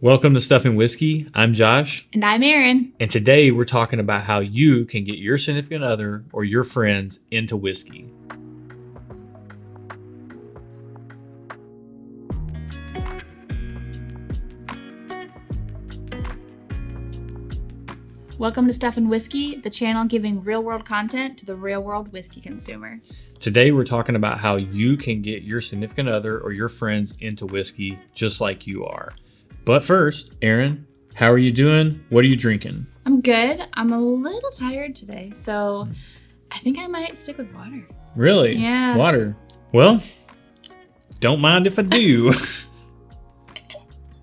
Welcome to Stuff and Whiskey. I'm Josh. And I'm Erin. And today we're talking about how you can get your significant other or your friends into whiskey. Welcome to Stuff and Whiskey, the channel giving real-world content to the real-world whiskey consumer. Today we're talking about how you can get your significant other or your friends into whiskey just like you are. But first, Erin, how are you doing? What are you drinking? I'm good. I'm a little tired today, so I think I might stick with water. Really? Yeah. Water. Well, don't mind if I do.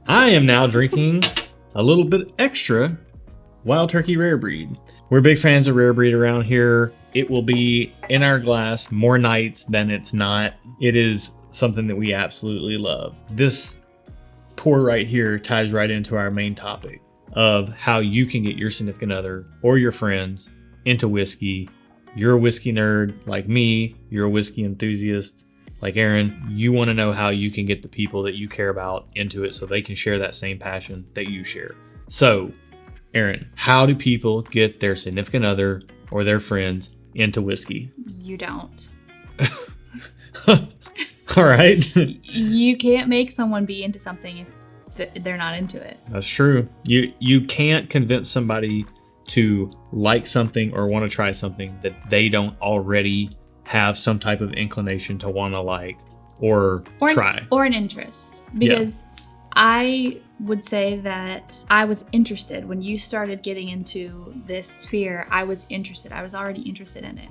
I am now drinking a little bit extra Wild Turkey Rare Breed. We're big fans of Rare Breed around here. It will be in our glass more nights than it's not. It is something that we absolutely love. This pour right here ties right into our main topic of how you can get your significant other or your friends into whiskey. You're a whiskey nerd like me. You're a whiskey enthusiast like Erin. You want to know how you can get the people that you care about into it so they can share that same passion that you share. So, Erin, how do people get their significant other or their friends into whiskey? You don't. All right. You can't make someone be into something if they're not into it. That's true. You can't convince somebody to like something or want to try something that they don't already have some type of inclination to want to like or try. Or an interest. Because I would say that I was interested when you started getting into this sphere. I was interested. I was already interested in it.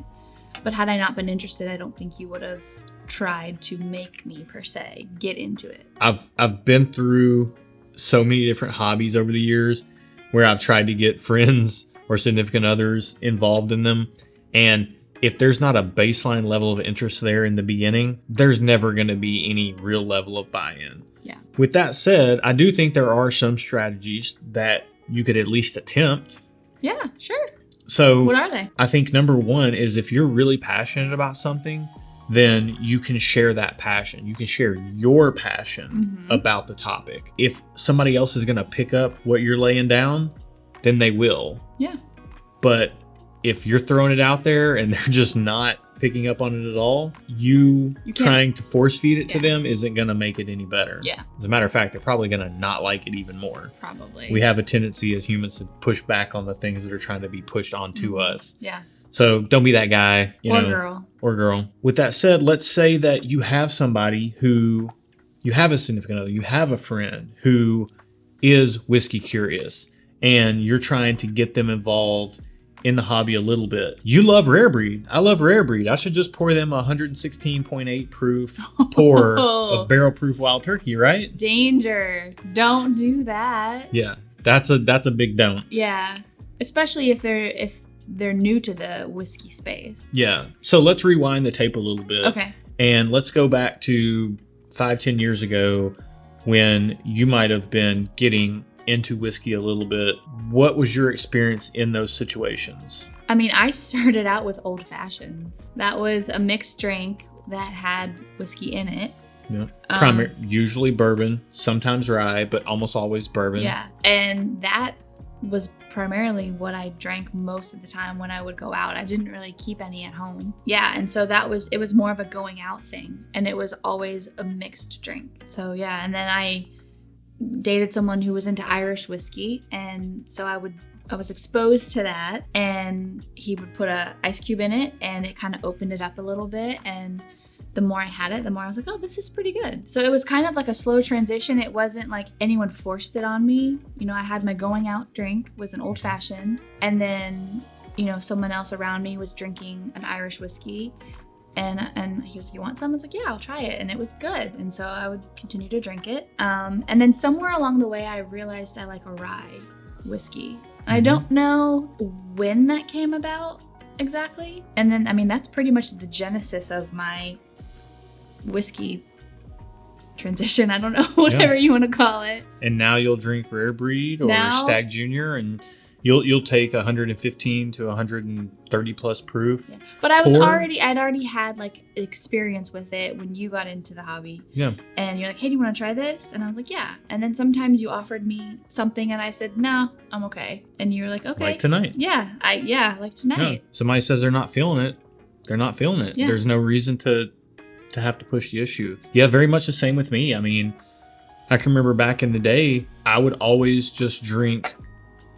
But had I not been interested, I don't think you would have tried to make me per se get into it. I've been through so many different hobbies over the years where I've tried to get friends or significant others involved in them, and if there's not a baseline level of interest there in the beginning, there's never going to be any real level of buy-in. Yeah. With that said, I do think there are some strategies that you could at least attempt. Yeah, sure. So what are they? I think number one is if you're really passionate about something, then you can share that passion. You can share your passion about the topic. If somebody else is going to pick up what you're laying down, then they will. Yeah. But if you're throwing it out there and they're just not picking up on it at all, you trying to force feed it to them isn't going to make it any better. Yeah. As a matter of fact, they're probably going to not like it even more. Probably. We have a tendency as humans to push back on the things that are trying to be pushed onto us. Yeah. So don't be that guy, or girl. With that said, let's say that you have somebody who, you have a significant other, you have a friend who is whiskey curious, and you're trying to get them involved in the hobby a little bit. You love Rare Breed. I love Rare Breed. I should just pour them a 116.8 proof pour of barrel proof Wild Turkey, right? Danger. Don't do that. Yeah, that's a big don't. Yeah, especially if they're new to the whiskey space. Yeah. So let's rewind the tape a little bit. Okay. And let's go back to 5-10 years ago when you might have been getting into whiskey a little bit. What was your experience in those situations? I mean, I started out with old fashions. That was a mixed drink that had whiskey in it. Yeah. Usually bourbon, sometimes rye, but almost always bourbon. Yeah. And that was primarily what I drank most of the time when I would go out. I didn't really keep any at home. Yeah, and so it was more of a going out thing, and it was always a mixed drink. So yeah, and then I dated someone who was into Irish whiskey, and so I was exposed to that, and he would put a ice cube in it, and it kind of opened it up a little bit, and the more I had it, the more I was like, oh, this is pretty good. So it was kind of like a slow transition. It wasn't like anyone forced it on me. I had my going out drink was an old fashioned, and then, someone else around me was drinking an Irish whiskey, and he was, you want some? I was like, yeah, I'll try it. And it was good. And so I would continue to drink it. And then somewhere along the way, I realized I like a rye whiskey. And I don't know when that came about exactly. And then, I mean, that's pretty much the genesis of my whiskey transition. I don't know, whatever you want to call it. And now you'll drink Rare Breed or Stag Junior, and You'll take 115 to 130 plus proof. Yeah. But I'd pour. already had like experience with it when you got into the hobby. Yeah. And you're like, hey, do you want to try this? And I was like, yeah. And then sometimes you offered me something and I said, no, I'm okay. And you were like, okay. Like tonight. Yeah. Like tonight. Yeah. Somebody says they're not feeling it. They're not feeling it. Yeah. There's no reason to have to push the issue. Yeah, very much the same with me. I mean, I can remember back in the day, I would always just drink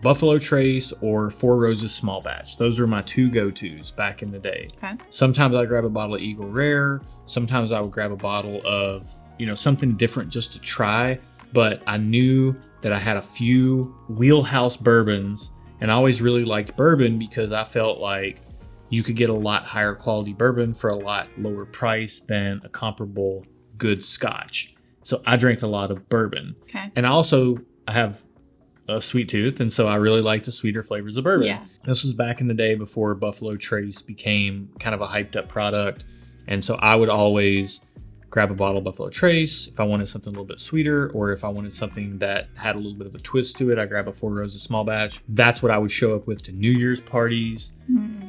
Buffalo Trace or Four Roses small batch. Those were my two go-tos back in the day. Okay. Sometimes I'd grab a bottle of Eagle Rare. Sometimes I would grab a bottle of, something different just to try. But I knew that I had a few wheelhouse bourbons, and I always really liked bourbon because I felt like you could get a lot higher quality bourbon for a lot lower price than a comparable good scotch. So I drank a lot of bourbon. Okay. And I have a sweet tooth, and so I really like the sweeter flavors of bourbon. Yeah. This was back in the day before Buffalo Trace became kind of a hyped up product, and so I would always grab a bottle of Buffalo Trace if I wanted something a little bit sweeter, or if I wanted something that had a little bit of a twist to it, I grab a Four Roses small batch. That's what I would show up with to New Year's parties,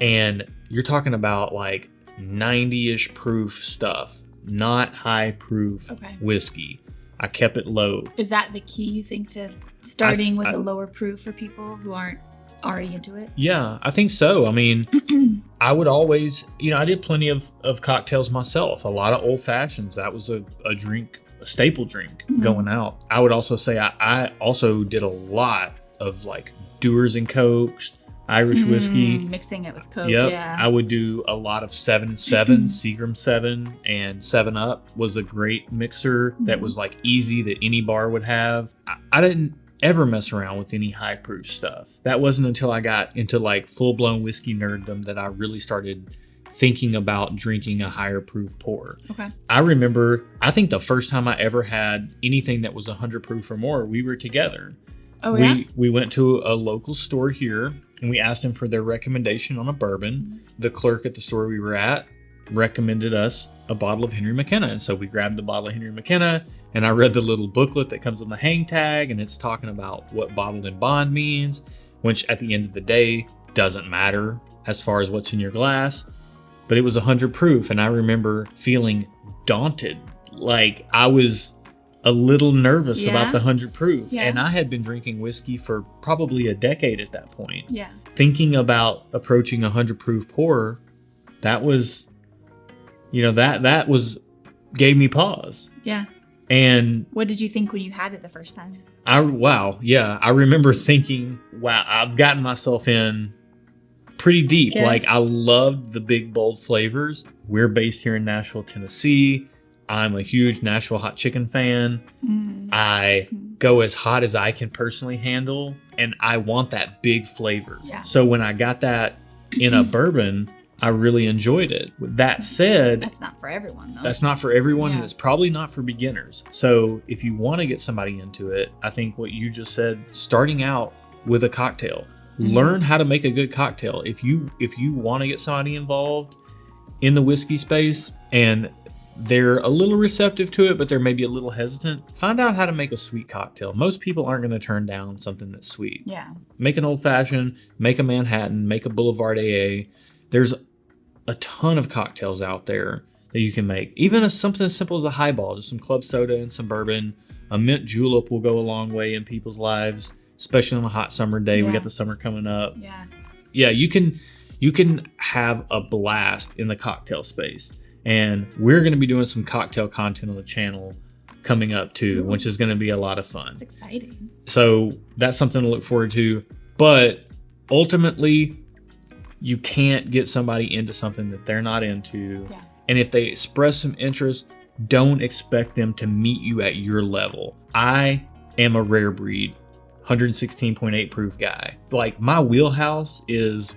and you're talking about like 90-ish proof stuff, not high proof whiskey. I kept it low. Is that the key, you think, to starting with a lower proof for people who aren't already into it? Yeah, I think so. I mean, I would always, I did plenty of cocktails myself. A lot of old fashions. That was a staple drink going out. I would also say I also did a lot of like Dewar's and Cokes, Irish whiskey. Mixing it with Coke, yep. Yeah. I would do a lot of 7-7, Seagram 7, and 7-Up was a great mixer that was like easy that any bar would have. I didn't ever mess around with any high proof stuff. That wasn't until I got into like full-blown whiskey nerddom that I really started thinking about drinking a higher proof pour. Okay. I remember, I think the first time I ever had anything that was 100 proof or more, we were together. Oh, yeah? We went to a local store here, and we asked them for their recommendation on a bourbon. The clerk at the store we were at recommended us a bottle of Henry McKenna. And so we grabbed a bottle of Henry McKenna, and I read the little booklet that comes on the hang tag, and it's talking about what bottled in bond means, which at the end of the day doesn't matter as far as what's in your glass. But it was 100 proof, and I remember feeling daunted. Like I was a little nervous about the 100 proof. Yeah. And I had been drinking whiskey for probably a decade at that point. Yeah. Thinking about approaching 100 proof pour, that was, that gave me pause. Yeah. And what did you think when you had it the first time? I remember thinking, wow, I've gotten myself in pretty deep. Yeah. Like I loved the big, bold flavors. We're based here in Nashville, Tennessee. I'm a huge Nashville hot chicken fan. I go as hot as I can personally handle, and I want that big flavor. Yeah. So when I got that in a bourbon, I really enjoyed it. With that said, that's not for everyone, though. That's not for everyone, and it's probably not for beginners. So if you want to get somebody into it, I think what you just said, starting out with a cocktail, learn how to make a good cocktail. If you want to get somebody involved in the whiskey space and they're a little receptive to it, but they're maybe a little hesitant, find out how to make a sweet cocktail. Most people aren't going to turn down something that's sweet. Yeah. Make an old fashioned, make a Manhattan, make a Boulevard AA. There's a ton of cocktails out there that you can make. Even something as simple as a highball, just some club soda and some bourbon. A mint julep will go a long way in people's lives, especially on a hot summer day. We got the summer coming up. Yeah. Yeah, you can have a blast in the cocktail space. And we're going to be doing some cocktail content on the channel coming up too, which is going to be a lot of fun. It's exciting. So that's something to look forward to. But ultimately, you can't get somebody into something that they're not into. Yeah. And if they express some interest, don't expect them to meet you at your level. I am a rare breed, 116.8 proof guy. Like my wheelhouse is,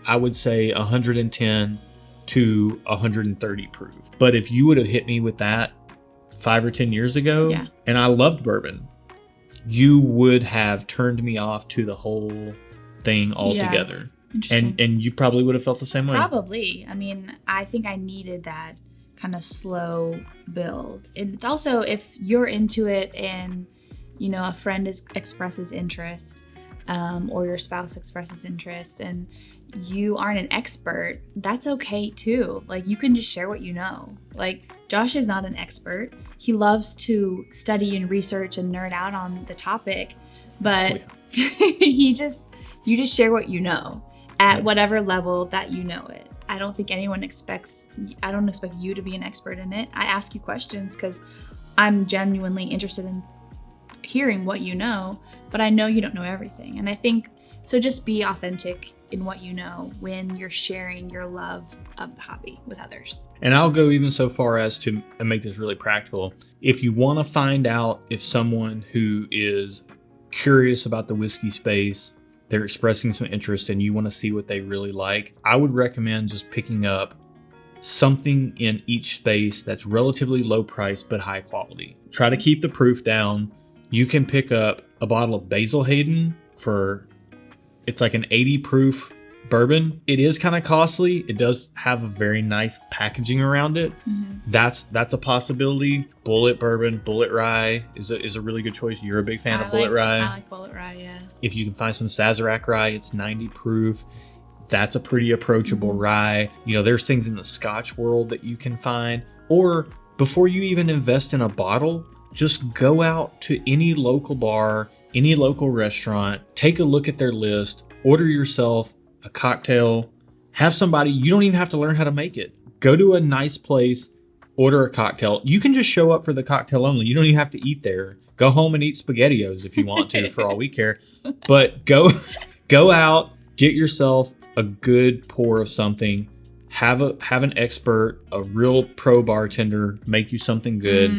I would say 110 to 130 proof. But if you would have hit me with that 5 or 10 years ago, and I loved bourbon, you would have turned me off to the whole thing altogether. Interesting. And you probably would have felt the same way. Probably. I mean, I think I needed that kind of slow build. And it's also, if you're into it and, a friend expresses interest, or your spouse expresses interest and you aren't an expert, that's okay too. Like, you can just share what you know. Like, Josh is not an expert. He loves to study and research and nerd out on the topic, but you just share what you know at whatever level that you know it. I don't expect you to be an expert in it. I ask you questions because I'm genuinely interested in hearing what you know, but I know you don't know everything. And I think, so just be authentic in what you know when you're sharing your love of the hobby with others. And I'll go even so far as to make this really practical. If you want to find out if someone who is curious about the whiskey space, they're expressing some interest and you want to see what they really like, I would recommend just picking up something in each space that's relatively low price but high quality. Try to keep the proof down. You can pick up a bottle of Basil Hayden it's like an 80 proof bourbon. It is kind of costly. It does have a very nice packaging around it. Mm-hmm. That's a possibility. Bullet bourbon, Bullet Rye is a really good choice. You're a big fan of Bullet Rye. I like Bullet Rye, yeah. If you can find some Sazerac Rye, it's 90 proof. That's a pretty approachable rye. You know, there's things in the Scotch world that you can find. Or before you even invest in a bottle, just go out to any local bar, any local restaurant, take a look at their list, order yourself a cocktail, have somebody, you don't even have to learn how to make it. Go to a nice place, order a cocktail. You can just show up for the cocktail only. You don't even have to eat there. Go home and eat SpaghettiOs if you want to, for all we care. But go out, get yourself a good pour of something. Have an expert, a real pro bartender make you something good.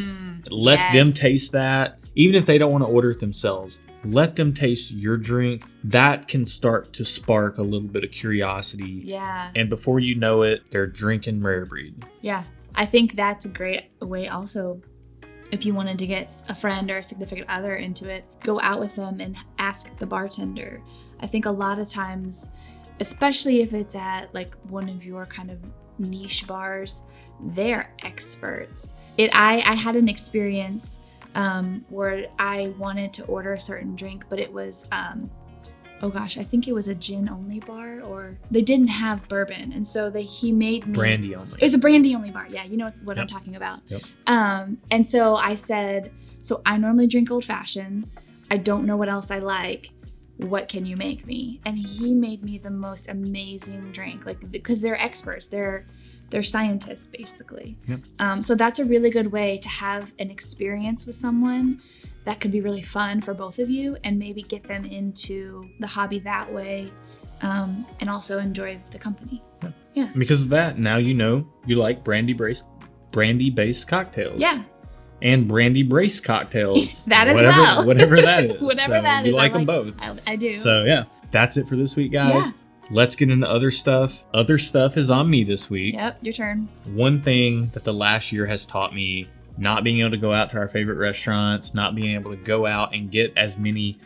Let them taste that. Even if they don't want to order it themselves, let them taste your drink. That can start to spark a little bit of curiosity. Yeah. And before you know it, they're drinking rare breed. Yeah. I think that's a great way also, if you wanted to get a friend or a significant other into it, go out with them and ask the bartender. I think a lot of times, especially if it's at like one of your kind of niche bars, they're experts. I had an experience where I wanted to order a certain drink, but it was, I think it was a gin only bar, or they didn't have bourbon. And so he made me brandy only. It was a brandy only bar. Yeah. You know what I'm talking about. Yep. And so I said, so I normally drink old fashions. I don't know what else I like. What can you make me? And he made me the most amazing drink, like, because they're experts. They're scientists, basically. Yep. So that's a really good way to have an experience with someone that could be really fun for both of you, and maybe get them into the hobby that way, and also enjoy the company. Yeah. And because of that, now you know you like brandy-based cocktails. Yeah. And brandy brace cocktails. That as well. Whatever that is. Whatever that is. You like them both. I do. So yeah, that's it for this week, guys. Yeah. Let's get into other stuff. Other stuff is on me this week. Yep, your turn. One thing that the last year has taught me, not being able to go out to our favorite restaurants, not being able to go out and get as many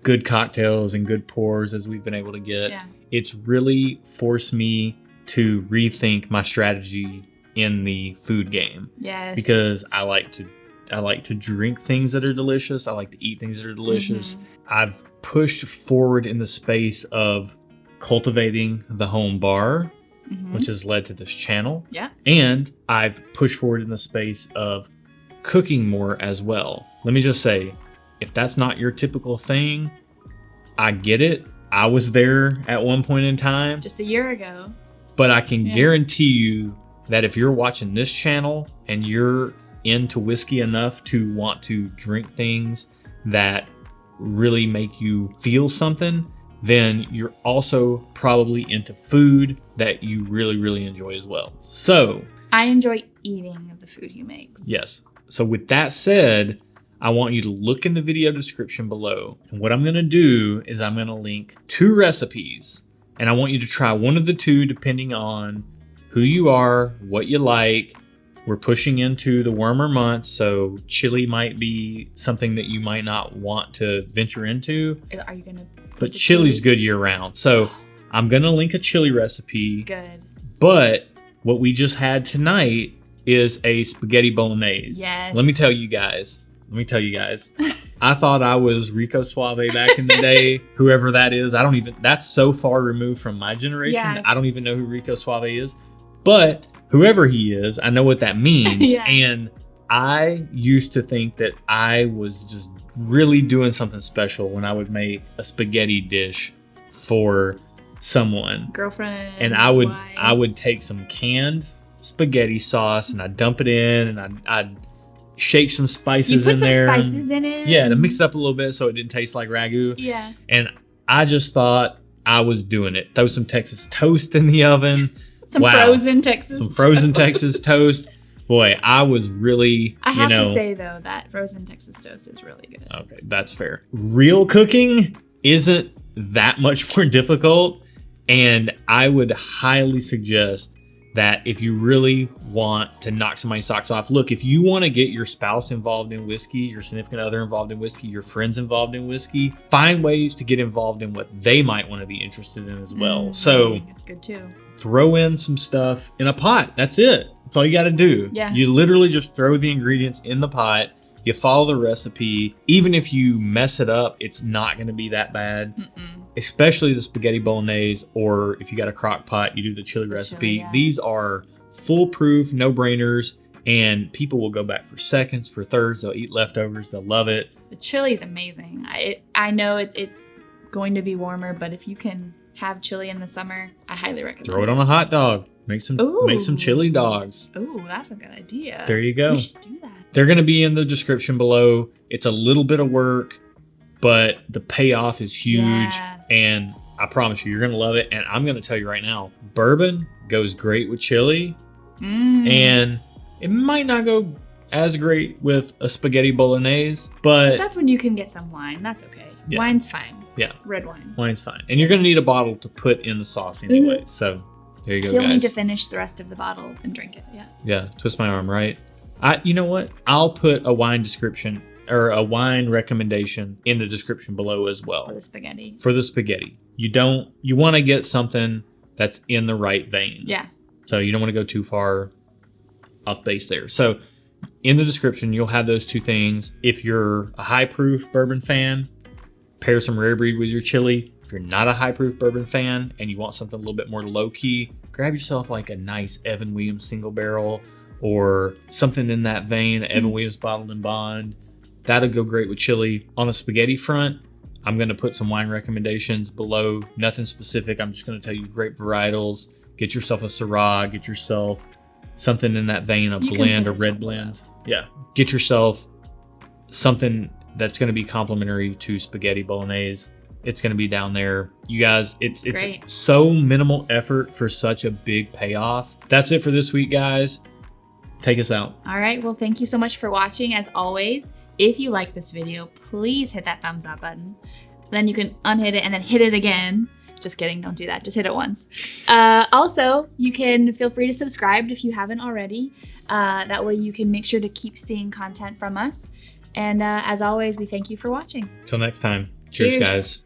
good cocktails and good pours as we've been able to get. Yeah. It's really forced me to rethink my strategy in the food game. Yes. Because I like to drink things that are delicious. I like to eat things that are delicious. Mm-hmm. I've pushed forward in the space of cultivating the home bar, which has led to this channel. Yeah. And I've pushed forward in the space of cooking more as well. Let me just say, if that's not your typical thing, I get it. I was there at one point in time. Just a year ago. But I can guarantee you that if you're watching this channel and you're into whiskey enough to want to drink things that really make you feel something, then you're also probably into food that you really, really enjoy as well. So I enjoy eating the food he makes. Yes. So with that said, I want you to look in the video description below. And what I'm going to do is I'm going to link 2 recipes. And I want you to try one of the 2 depending on who you are, what you like. We're pushing into the warmer months, so chili might be something that you might not want to venture into. Are you going to? But chili's good year round. So I'm going to link a chili recipe. It's good. But what we just had tonight is a spaghetti bolognese. Yes. Let me tell you guys, Let me tell you guys. I thought I was Rico Suave back in the day. Whoever that is, that's so far removed from my generation. Yeah. I don't even know who Rico Suave is. But whoever he is, I know what that means. Yeah. And I used to think that I was just really doing something special when I would make a spaghetti dish for someone. Girlfriend. And I would take some canned spaghetti sauce and I'd dump it in and I'd shake some spices in there. You put some spices in it. Yeah, to mix it up a little bit so it didn't taste like ragu. Yeah. And I just thought I was doing it. Throw some Texas toast in the oven. Some frozen Texas toast. Boy, I was really, I have to say, though, that frozen Texas toast is really good. Okay, that's fair. Real cooking isn't that much more difficult. And I would highly suggest that if you really want to knock somebody's socks off, look, if you want to get your spouse involved in whiskey, your significant other involved in whiskey, your friends involved in whiskey, find ways to get involved in what they might want to be interested in as well. So that's good too. Throw in some stuff in a pot. That's it. That's all you got to do. Yeah. You literally just throw the ingredients in the pot. You follow the recipe. Even if you mess it up, it's not going to be that bad. Especially the spaghetti bolognese, or if you got a crock pot, you do the chili recipe. Yeah. These are foolproof, no-brainers, and people will go back for seconds, for thirds. They'll eat leftovers. They'll love it. The chili is amazing. I know it's going to be warmer, but if you can have chili in the summer, I highly recommend it. Throw it on a hot dog. Make some chili dogs. Ooh, that's a good idea. There you go. We should do that. They're going to be in the description below. It's a little bit of work, but the payoff is huge. Yeah. And I promise you're going to love it. And I'm going to tell you right now, bourbon goes great with chili. And it might not go as great with a spaghetti bolognese, but that's when you can get some wine. That's okay. Yeah. Wine's fine. Yeah. Red wine. Wine's fine. And you're going to need a bottle to put in the sauce anyway. So there you go, so you'll guys. need to finish the rest of the bottle and drink it. Yeah. Yeah. Twist my arm, right? You know what? I'll put a wine description or a wine recommendation in the description below as well. For the spaghetti. For the spaghetti. You want to get something that's in the right vein. Yeah. So you don't want to go too far off base there. So in the description, you'll have those two things. If you're a high proof bourbon fan, pair some rare breed with your chili. If you're not a high proof bourbon fan and you want something a little bit more low key, grab yourself like a nice Evan Williams single barrel or something in that vein, Evan Williams bottled in bond. That'll go great with chili. On the spaghetti front, I'm going to put some wine recommendations below. Nothing specific. I'm just going to tell you great varietals. Get yourself a Syrah. Get yourself something in that vein, a blend, a red blend. Yeah. Get yourself something that's going to be complementary to spaghetti bolognese. It's going to be down there. You guys, it's so minimal effort for such a big payoff. That's it for this week, guys. Take us out. All right. Well, thank you so much for watching. As always, if you like this video, please hit that thumbs up button. Then you can unhit it and then hit it again. Just kidding. Don't do that. Just hit it once. Also, you can feel free to subscribe if you haven't already. That way you can make sure to keep seeing content from us. And as always, we thank you for watching. Till next time. Cheers, guys.